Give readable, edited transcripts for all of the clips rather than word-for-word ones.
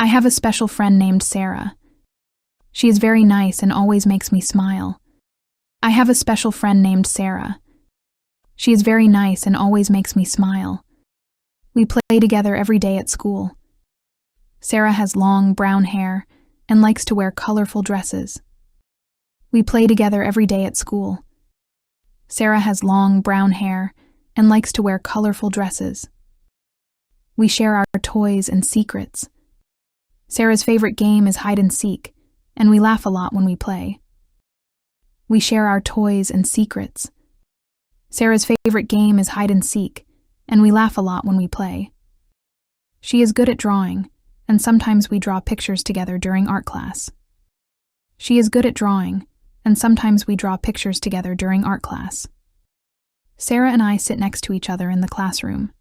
I have a special friend named Sarah. She is very nice and always makes me smile. I have a special friend named Sarah. She is very nice and always makes me smile. We play together every day at school. Sarah has long brown hair and likes to wear colorful dresses. We play together every day at school. Sarah has long brown hair and likes to wear colorful dresses. We share our toys and secrets. Sarah's favorite game is hide and seek, and we laugh a lot when we play. We share our toys and secrets. Sarah's favorite game is hide and seek, and we laugh a lot when we play. She is good at drawing, and sometimes we draw pictures together during art class. She is good at drawing, and sometimes we draw pictures together during art class. Sarah and I sit next to each other in the classroom.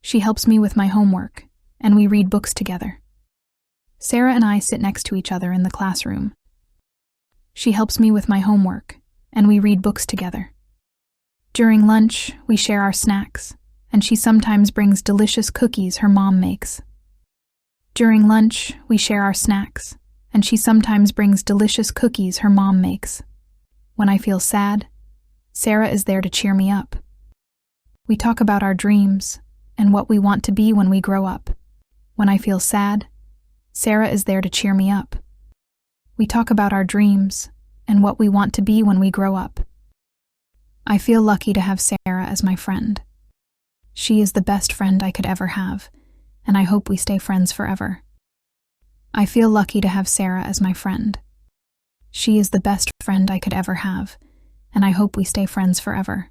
She helps me with my homework, and we read books together. Sarah and I sit next to each other in the classroom. She helps me with my homework, and we read books together. During lunch, we share our snacks, and she sometimes brings delicious cookies her mom makes. During lunch, we share our snacks, and she sometimes brings delicious cookies her mom makes. When I feel sad, Sarah is there to cheer me up. We talk about our dreams and what we want to be when we grow up. When I feel sad, Sarah is there to cheer me up. We talk about our dreams and what we want to be when we grow up. I feel lucky to have Sarah as my friend. She is the best friend I could ever have, and I hope we stay friends forever. I feel lucky to have Sarah as my friend. She is the best friend I could ever have, and I hope we stay friends forever.